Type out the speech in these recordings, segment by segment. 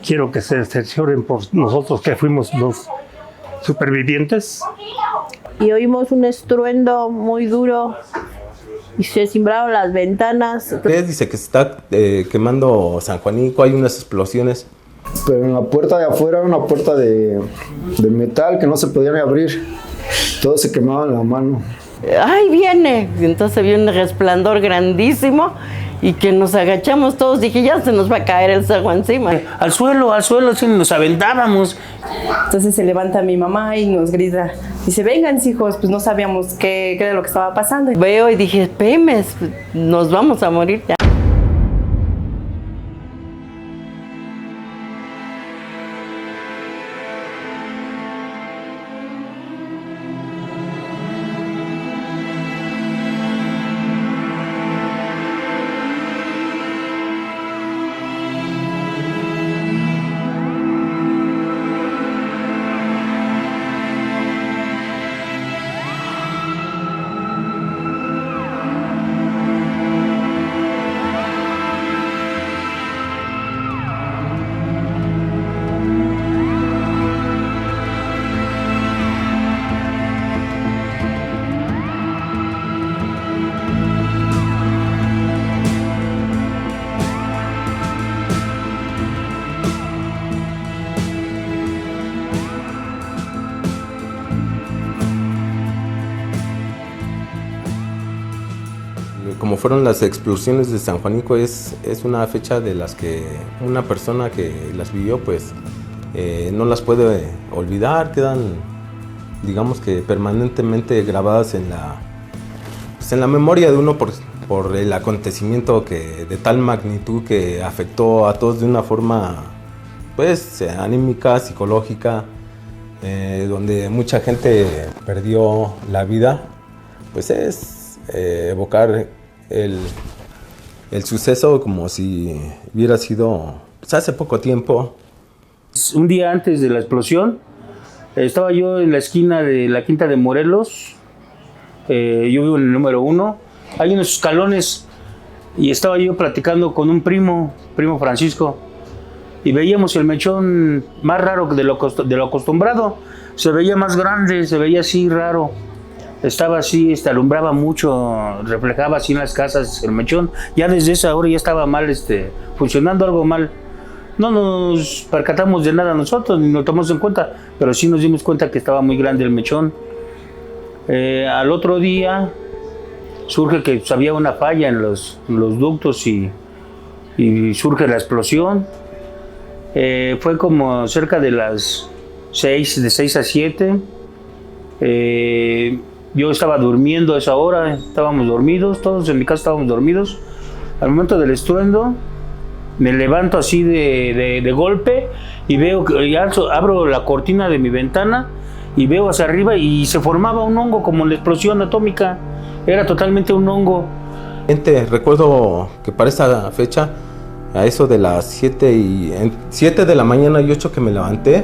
quiero que se cercioren por nosotros que fuimos los supervivientes. Y oímos un estruendo muy duro y se cimbraron las ventanas. Dice que se está quemando San Juanico, hay unas explosiones. Pero en la puerta de afuera era una puerta de metal que no se podía ni abrir. Todo se quemaba en la mano. ¡Ay, viene! Y entonces vio un resplandor grandísimo y que nos agachamos todos. Dije, ya se nos va a caer el cerro encima. Al suelo, sí, nos aventábamos. Entonces se levanta mi mamá y nos grita. Dice, vengan, hijos, pues no sabíamos qué era lo que estaba pasando. Veo y dije, Pemes, nos vamos a morir ya. Como fueron las explosiones de San Juanico, es una fecha de las que una persona que las vivió pues no las puede olvidar, quedan digamos que permanentemente grabadas en la memoria de uno por el acontecimiento de tal magnitud que afectó a todos de una forma pues anímica, psicológica, donde mucha gente perdió la vida. Pues es evocar el suceso como si hubiera sido pues, hace poco tiempo. Un día antes de la explosión, estaba yo en la esquina de la Quinta de Morelos. Yo vivo en el número 1. Hay unos escalones y estaba yo platicando con un primo Francisco, y veíamos el mechón más raro de lo acostumbrado. Se veía más grande, se veía así raro. Estaba así, alumbraba mucho, reflejaba así en las casas el mechón. Ya desde esa hora ya estaba mal, funcionando algo mal. No nos percatamos de nada nosotros, ni nos tomamos en cuenta, pero sí nos dimos cuenta que estaba muy grande el mechón. Al otro día surge que pues, había una falla en los ductos y surge la explosión. Fue como cerca de las 6, de 6 a 7. Yo estaba durmiendo a esa hora, estábamos dormidos, todos en mi casa estábamos dormidos. Al momento del estruendo, me levanto así de golpe y veo que abro la cortina de mi ventana y veo hacia arriba y se formaba un hongo como en la explosión atómica. Era totalmente un hongo. Recuerdo que para esa fecha, a eso de las 7 de la mañana y 8 que me levanté,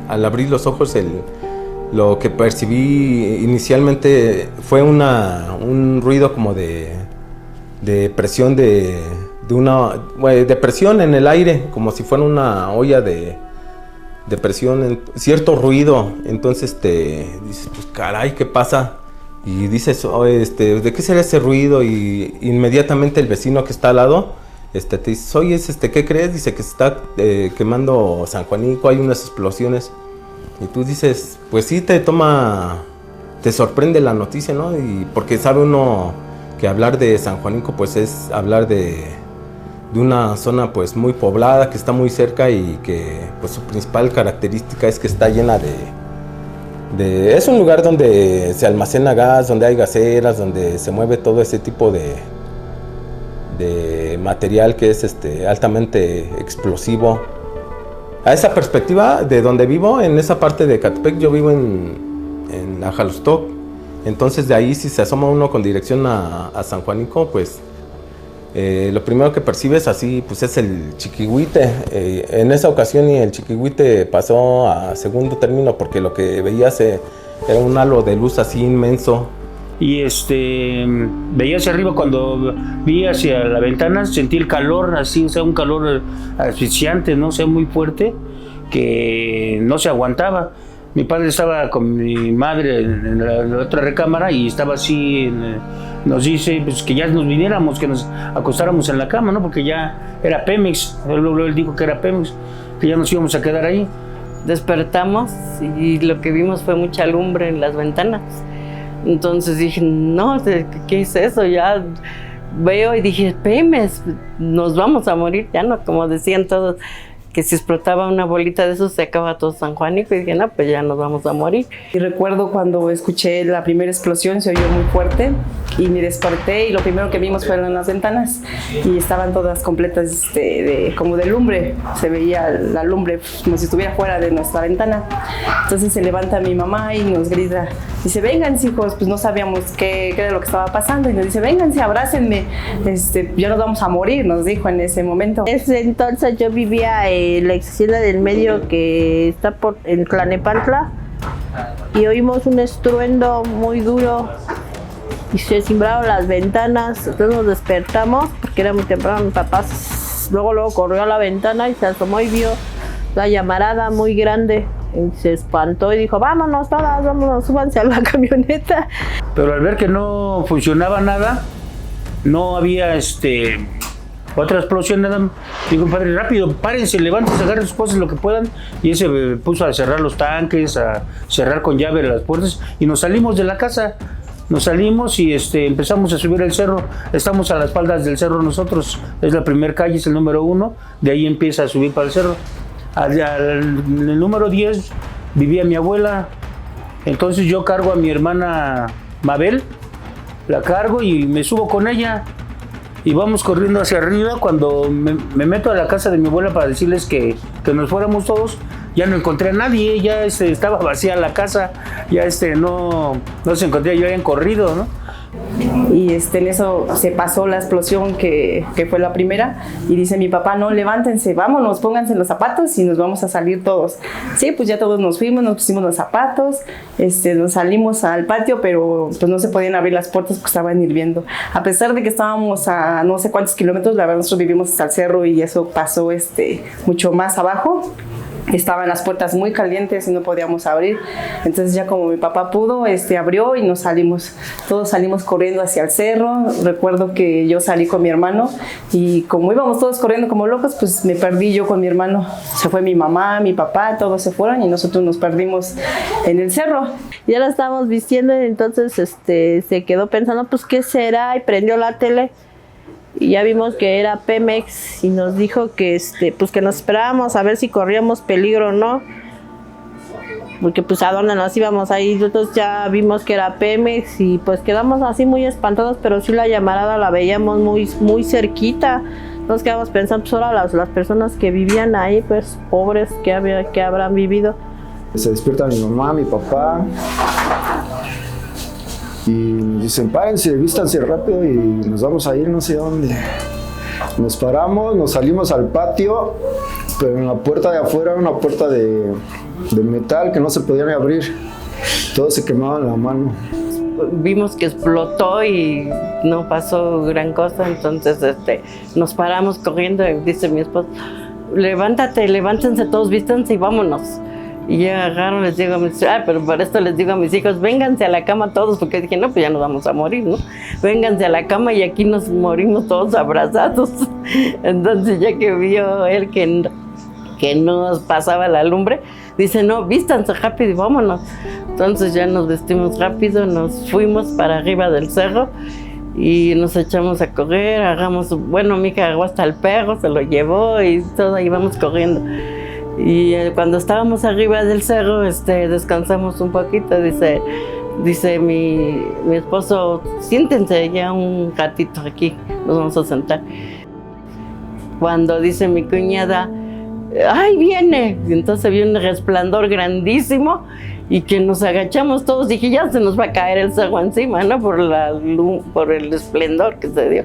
al abrir los ojos lo que percibí inicialmente fue un ruido como de presión de presión en el aire, como si fuera una olla de presión, cierto ruido. Entonces dices, pues caray, ¿qué pasa? Y dices, ¿de qué será ese ruido? Y inmediatamente el vecino que está al lado te dice, oye, ¿qué crees? Dice que se está quemando San Juanico, hay unas explosiones. Y tú dices, pues sí, te sorprende la noticia, ¿no? Y porque sabe uno que hablar de San Juanico pues es hablar de una zona pues muy poblada, que está muy cerca y que pues su principal característica es que está llena es un lugar donde se almacena gas, donde hay gaseras, donde se mueve todo ese tipo de material que es altamente explosivo. A esa perspectiva de donde vivo, en esa parte de Catepec, yo vivo en Ajalostoc. Entonces de ahí si se asoma uno con dirección a San Juanico, pues lo primero que percibes así pues es el Chiquihuite. En esa ocasión y el Chiquihuite pasó a segundo término porque lo que veías era un halo de luz así inmenso. y veía hacia arriba. Cuando vi hacia la ventana sentí el calor así, o sea, un calor asfixiante, no, o sea, muy fuerte, que no se aguantaba. Mi padre estaba con mi madre en la otra recámara y estaba así, nos dice pues, que ya nos viniéramos, que nos acostáramos en la cama, ¿no? Porque ya era Pemex, él dijo que era Pemex, que ya nos íbamos a quedar ahí. Despertamos y lo que vimos fue mucha lumbre en las ventanas. Entonces dije, no, ¿qué es eso? Ya veo y dije, Pemex, nos vamos a morir, ya no, como decían todos, que si explotaba una bolita de eso se acaba todo San Juanico, y dije, no, pues ya nos vamos a morir. Y recuerdo cuando escuché la primera explosión, se oyó muy fuerte y me desperté y lo primero que vimos fueron las ventanas y estaban todas completas como de lumbre, se veía la lumbre como si estuviera fuera de nuestra ventana. Entonces se levanta mi mamá y nos grita, dice, vénganse hijos, pues no sabíamos qué era lo que estaba pasando, y nos dice, vénganse, abrácenme, ya nos vamos a morir, nos dijo en ese momento. Ese entonces yo vivía en la ex hacienda del medio, que está en Tlalnepantla, y oímos un estruendo muy duro y se cimbraron las ventanas. Entonces nos despertamos porque era muy temprano. Mi papá luego corrió a la ventana y se asomó y vio la llamarada muy grande. Y se espantó y dijo, vámonos todas, vámonos, súbanse a la camioneta. Pero al ver que no funcionaba nada, no había otra explosión, nada. Digo, padre, rápido, párense, levántense, agarren sus cosas, lo que puedan. Y él se puso a cerrar los tanques, a cerrar con llave las puertas, y nos salimos de la casa. Nos salimos y empezamos a subir el cerro. Estamos a las faldas del cerro nosotros. Es la primera calle, es el número 1. De ahí empieza a subir para el cerro. En el número 10 vivía mi abuela. Entonces yo cargo a mi hermana Mabel, la cargo y me subo con ella. Y vamos corriendo hacia arriba. Cuando me meto a la casa de mi abuela para decirles que nos fuéramos todos, ya no encontré a nadie, ya estaba vacía la casa, ya no se encontraba, ya habían corrido, ¿no? Y en eso se pasó la explosión que fue la primera, y dice mi papá, no, levántense, vámonos, pónganse los zapatos y nos vamos a salir todos. Sí, pues ya todos nos fuimos, nos pusimos los zapatos, nos salimos al patio, pero pues no se podían abrir las puertas porque estaban hirviendo. A pesar de que estábamos a no sé cuántos kilómetros, la verdad nosotros vivimos hasta el cerro y eso pasó mucho más abajo. Estaban las puertas muy calientes y no podíamos abrir. Entonces ya como mi papá pudo, abrió y nos salimos. Todos salimos corriendo hacia el cerro. Recuerdo que yo salí con mi hermano y como íbamos todos corriendo como locos, pues me perdí yo con mi hermano. Se fue mi mamá, mi papá, todos se fueron y nosotros nos perdimos en el cerro. Ya la estábamos vistiendo y entonces se quedó pensando, pues ¿qué será? Y prendió la tele. Y ya vimos que era Pemex y nos dijo que pues que nos esperábamos a ver si corríamos peligro o no, porque pues a dónde nos íbamos ahí. Nosotros ya vimos que era Pemex y pues quedamos así muy espantados, pero sí la llamarada la veíamos muy cerquita. Nos quedamos pensando, pues ahora las personas que vivían ahí, pues pobres, que habrán vivido. Se despierta mi mamá, mi papá, y nos dicen, párense, vístanse rápido y nos vamos a ir no sé dónde. Nos paramos, nos salimos al patio, pero en la puerta de afuera era una puerta de metal que no se podía ni abrir. Todo se quemaba en la mano. Vimos que explotó y no pasó gran cosa, entonces nos paramos corriendo y dice mi esposo, levántense todos, vístanse y vámonos. Y ya agarro, les digo a mis hijos, pero por esto les digo a mis hijos, vénganse a la cama todos, porque dije, no, pues ya nos vamos a morir, ¿no? Vénganse a la cama y aquí nos morimos todos abrazados. Entonces ya que vio él que nos pasaba la lumbre, dice, no, vístanse rápido y vámonos. Entonces ya nos vestimos rápido, nos fuimos para arriba del cerro y nos echamos a correr, bueno, mi hija agarró hasta el perro, se lo llevó y todo, íbamos corriendo. Y cuando estábamos arriba del cerro, descansamos un poquito, dice mi esposo, siéntense ya un ratito aquí, nos vamos a sentar. Cuando dice mi cuñada, ¡ay, viene! Y entonces vi un resplandor grandísimo y que nos agachamos todos, dije, ya se nos va a caer el cerro encima, ¿no? Por el esplendor que se dio.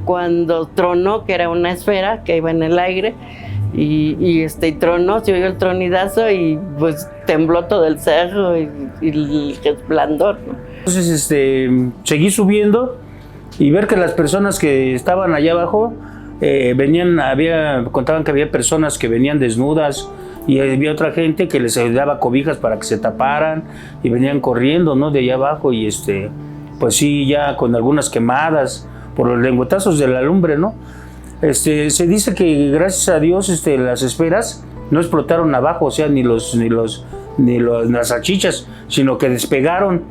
Cuando tronó, que era una esfera que iba en el aire, y tronó, se oyó el tronidazo y pues tembló todo el cerro y el resplandor, ¿no? Entonces seguí subiendo y ver que las personas que estaban allá abajo contaban que había personas que venían desnudas y había otra gente que les daba cobijas para que se taparan y venían corriendo, ¿no? De allá abajo y pues sí, ya con algunas quemadas por los lengüetazos de la lumbre, ¿no? Se dice que gracias a Dios las esferas no explotaron abajo, o sea, ni las salchichas, sino que despegaron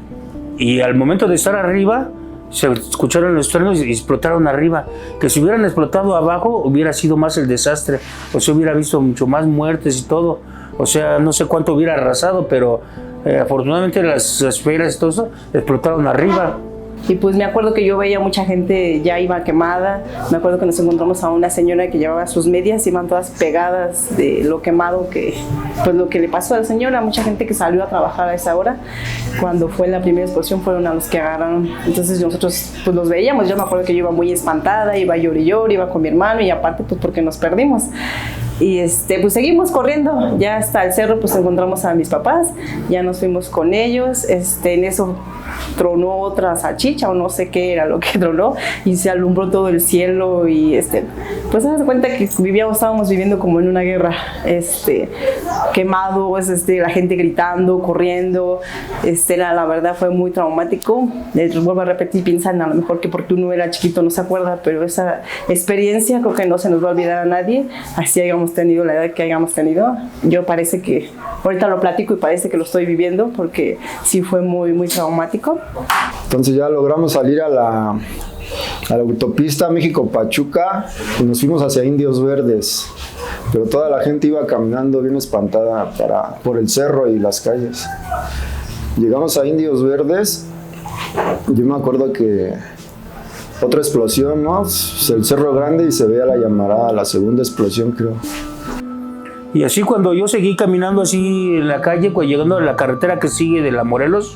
y al momento de estar arriba se escucharon los truenos y explotaron arriba. Que si hubieran explotado abajo hubiera sido más el desastre, o sea, hubiera visto mucho más muertes y todo, o sea, no sé cuánto hubiera arrasado, pero afortunadamente las esferas y todo eso explotaron arriba. Y pues me acuerdo que yo veía mucha gente ya iba quemada. Me acuerdo que nos encontramos a una señora que llevaba sus medias, iban todas pegadas de lo quemado pues lo que le pasó a la señora. Mucha gente que salió a trabajar a esa hora, cuando fue la primera explosión, fueron a los que agarraron. Entonces nosotros pues los veíamos. Yo me acuerdo que yo iba muy espantada, iba llori, iba con mi hermano y aparte pues porque nos perdimos. Y pues seguimos corriendo, ya hasta el cerro pues encontramos a mis papás, ya nos fuimos con ellos, en eso tronó otra salchicha o no sé qué era lo que tronó y se alumbró todo el cielo y pues se da cuenta que estábamos viviendo como en una guerra, quemados, la gente gritando, corriendo, la verdad fue muy traumático. Vuelvo a repetir, piensan a lo mejor que porque uno era chiquito no se acuerda, pero esa experiencia creo que no se nos va a olvidar a nadie, así hayamos tenido la edad que hayamos tenido. Yo parece que ahorita lo platico y parece que lo estoy viviendo porque sí fue muy, muy traumático. Entonces ya logramos salir a la autopista México-Pachuca y nos fuimos hacia Indios Verdes, pero toda la gente iba caminando bien espantada por el cerro y las calles. Llegamos a Indios Verdes, yo me acuerdo que otra explosión, ¿no? El Cerro Grande y se veía la llamarada, la segunda explosión creo. Y así cuando yo seguí caminando así en la calle, pues llegando a la carretera que sigue de la Morelos,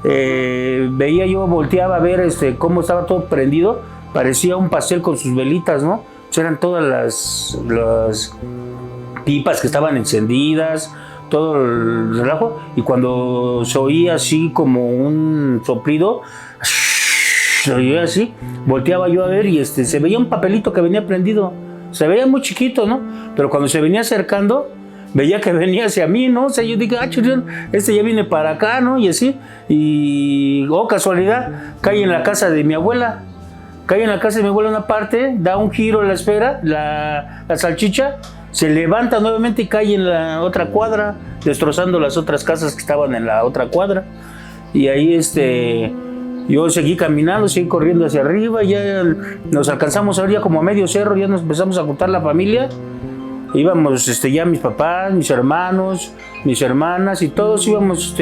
veía yo, volteaba a ver cómo estaba todo prendido, parecía un pastel con sus velitas, ¿no? Pues eran todas las pipas que estaban encendidas, todo el relajo, y cuando se oía así como un soplido, se oía así, volteaba yo a ver y se veía un papelito que venía prendido, se veía muy chiquito, ¿no? Pero cuando se venía acercando, veía que venía hacia mí, ¿no? O sea, yo dije, churrión, ya viene para acá, ¿no? Y así, y, casualidad, cae en la casa de mi abuela. Cae en la casa de mi abuela una parte, da un giro en la esfera, la salchicha, se levanta nuevamente y cae en la otra cuadra, destrozando las otras casas que estaban en la otra cuadra. Y ahí, yo seguí caminando, seguí corriendo hacia arriba, ya nos alcanzamos a ver ya como a medio cerro, ya nos empezamos a juntar la familia. Íbamos ya mis papás, mis hermanos, mis hermanas y todos íbamos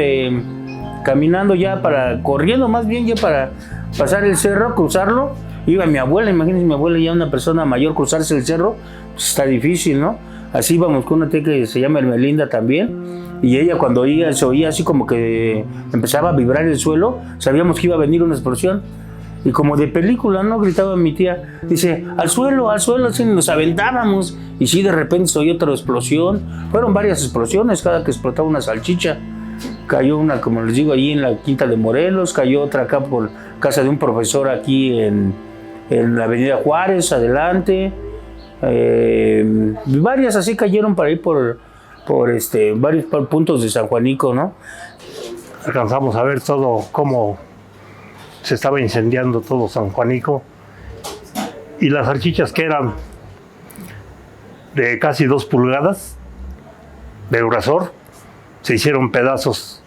caminando ya corriendo más bien ya para pasar el cerro, cruzarlo. Iba mi abuela, imagínense mi abuela ya una persona mayor, cruzarse el cerro, pues está difícil, ¿no? Así íbamos con una tía que se llama Hermelinda también. Y ella cuando se oía así como que empezaba a vibrar el suelo, sabíamos que iba a venir una explosión. Y como de película, ¿no? Gritaba mi tía, dice, al suelo, así nos aventábamos. Y sí, de repente se oyó otra explosión. Fueron varias explosiones, cada que explotaba una salchicha. Cayó una, como les digo, allí en la Quinta de Morelos, cayó otra acá por casa de un profesor aquí en la Avenida Juárez, adelante. Varias así cayeron para ir por varios puntos de San Juanico, ¿no? Alcanzamos a ver todo cómo se estaba incendiando todo San Juanico y las salchichas que eran de casi 2 pulgadas de grosor se hicieron pedazos.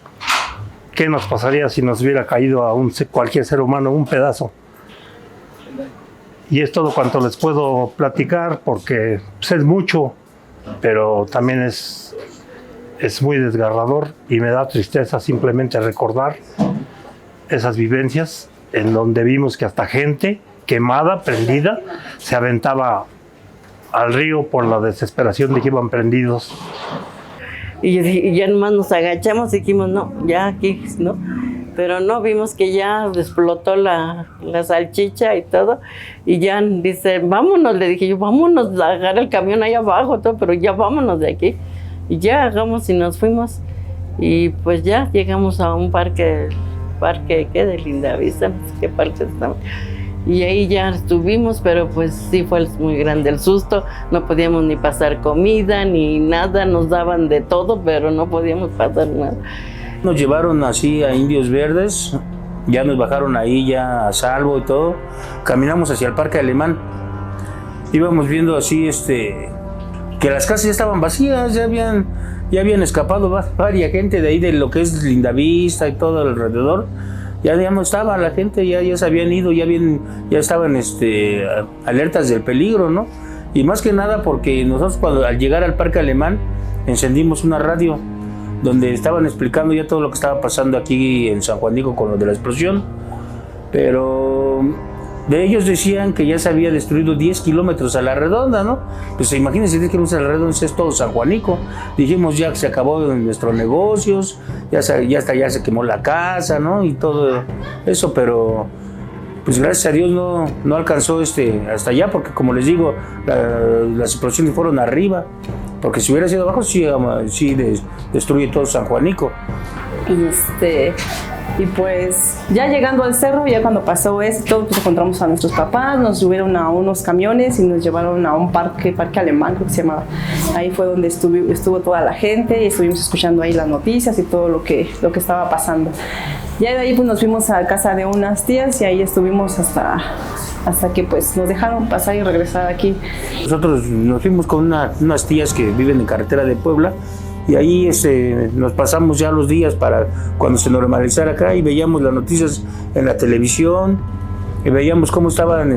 ¿Qué nos pasaría si nos hubiera caído a cualquier ser humano un pedazo? Y es todo cuanto les puedo platicar porque pues, es mucho, pero también es muy desgarrador y me da tristeza simplemente recordar esas vivencias en donde vimos que hasta gente quemada, prendida, se aventaba al río por la desesperación de que iban prendidos. Y ya nomás nos agachamos y dijimos, no, ya aquí, ¿no? Pero no, vimos que ya explotó la salchicha y todo. Y ya dice, vámonos, le dije yo, vámonos a agarrar el camión ahí abajo, todo, pero ya vámonos de aquí. Y ya hagamos y nos fuimos. Y pues ya llegamos a un parque parque, ¿qué? De Lindavista, no sé qué parque estaba. Y ahí ya estuvimos, pero pues sí fue muy grande el susto, no podíamos ni pasar comida, ni nada, nos daban de todo, pero no podíamos pasar nada. Nos llevaron así a Indios Verdes, ya nos bajaron ahí ya a salvo y todo, caminamos hacia el Parque Alemán, íbamos viendo así que las casas ya estaban vacías, ya habían escapado varias gente de ahí de lo que es Lindavista y todo alrededor. Ya no estaba la gente, ya se habían ido, ya estaban alertas del peligro, ¿no? Y más que nada porque nosotros al llegar al Parque Alemán encendimos una radio donde estaban explicando ya todo lo que estaba pasando aquí en San Juanico con lo de la explosión, pero de ellos decían que ya se había destruido 10 kilómetros a la redonda, ¿no? Pues imagínense 10 kilómetros a la redonda, es todo San Juanico. Dijimos ya que se acabó nuestros negocios, ya se quemó la casa, ¿no? Y todo eso, pero pues gracias a Dios no alcanzó hasta allá, porque como les digo, las explosiones fueron arriba, porque si hubiera sido abajo sí destruye todo San Juanico. Y pues ya llegando al cerro, ya cuando pasó eso, todo, pues encontramos a nuestros papás, nos subieron a unos camiones y nos llevaron a un parque alemán, creo que se llamaba. Ahí fue donde estuvo toda la gente y estuvimos escuchando ahí las noticias y todo lo que estaba pasando. Ya de ahí pues nos fuimos a casa de unas tías y ahí estuvimos hasta que pues nos dejaron pasar y regresar aquí. Nosotros nos fuimos con unas tías que viven en carretera de Puebla. Y ahí nos pasamos ya los días para cuando se normalizara acá y veíamos las noticias en la televisión y veíamos cómo estaban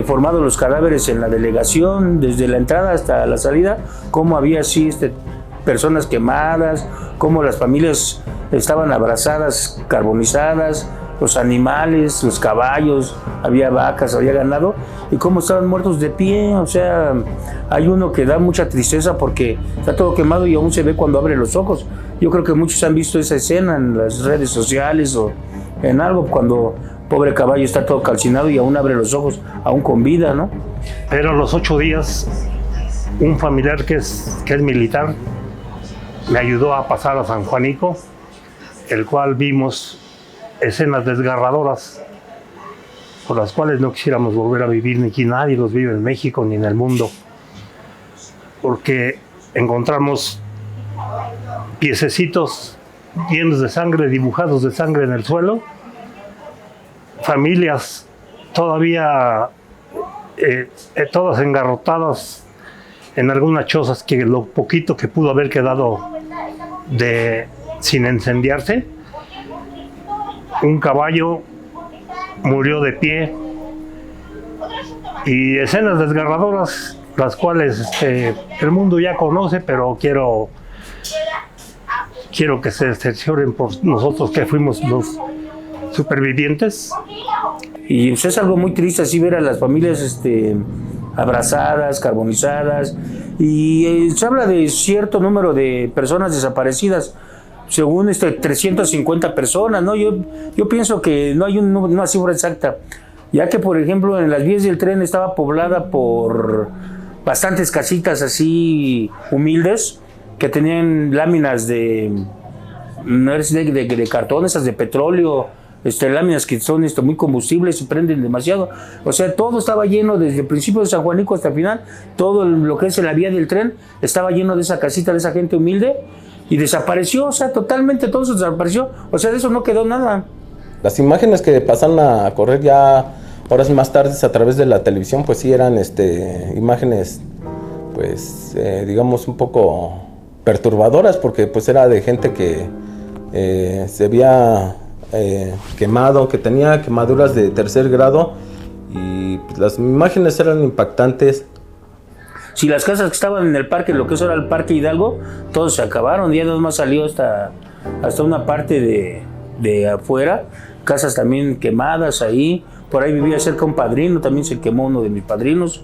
formados los cadáveres en la delegación, desde la entrada hasta la salida, cómo había así personas quemadas, cómo las familias estaban abrazadas, carbonizadas, los animales, los caballos, había vacas, había ganado, y cómo estaban muertos de pie. O sea, hay uno que da mucha tristeza porque está todo quemado y aún se ve cuando abre los ojos. Yo creo que muchos han visto esa escena en las redes sociales o en algo, cuando pobre caballo está todo calcinado y aún abre los ojos, aún con vida, ¿no? Pero a los 8 días, un familiar que es militar me ayudó a pasar a San Juanico, el cual vimos escenas desgarradoras por las cuales no quisiéramos volver a vivir, ni que nadie los vive en México ni en el mundo, porque encontramos piececitos llenos de sangre, dibujados de sangre en el suelo, familias todavía todas engarrotadas en algunas chozas, que lo poquito que pudo haber quedado sin incendiarse. Un caballo murió de pie y escenas desgarradoras, las cuales el mundo ya conoce, pero quiero que se cercioren por nosotros que fuimos los supervivientes. Y pues es algo muy triste así ver a las familias abrazadas, carbonizadas, y se habla de cierto número de personas desaparecidas, según 350 personas, ¿no? Yo pienso que no hay una cifra exacta, ya que, por ejemplo, en las vías del tren estaba poblada por bastantes casitas así humildes, que tenían láminas de cartón, esas de petróleo, láminas que son muy combustibles y prenden demasiado. O sea, todo estaba lleno, desde el principio de San Juanico hasta el final, todo lo que es la vía del tren estaba lleno de esa casita, de esa gente humilde, y desapareció, o sea, totalmente todo eso desapareció, o sea, de eso no quedó nada. Las imágenes que pasan a correr ya horas más tarde a través de la televisión, pues sí eran imágenes, pues digamos un poco perturbadoras, porque pues era de gente que se había quemado, que tenía quemaduras de 3er grado, y pues, las imágenes eran impactantes. Si las casas que estaban en el parque, lo que eso era el Parque Hidalgo, todos se acabaron, ya nada más salió hasta una parte de afuera, casas también quemadas ahí. Por ahí vivía cerca un padrino, también se quemó uno de mis padrinos,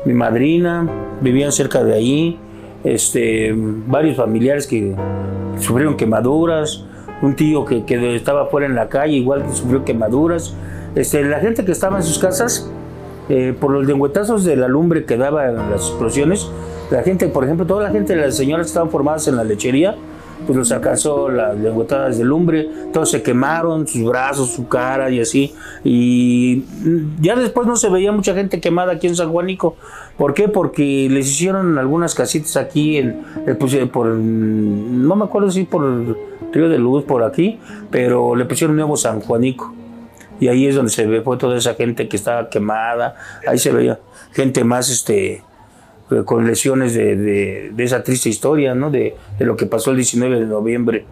mi madrina, vivían cerca de ahí, varios familiares que sufrieron quemaduras, un tío que estaba afuera en la calle igual que sufrió quemaduras. La gente que estaba en sus casas, por los lengüetazos de la lumbre que daba en las explosiones, la gente, por ejemplo, toda la gente, las señoras que estaban formadas en la lechería, pues los alcanzó las gotadas de lumbre, todos se quemaron, sus brazos, su cara y así. Y ya después no se veía mucha gente quemada aquí en San Juanico. ¿Por qué? Porque les hicieron algunas casitas aquí, no me acuerdo si por el Río de Luz, por aquí, pero le pusieron nuevo San Juanico. Y ahí es donde se ve fue toda esa gente que estaba quemada. Ahí se veía gente más con lesiones de esa triste historia, ¿no? De lo que pasó el 19 de noviembre.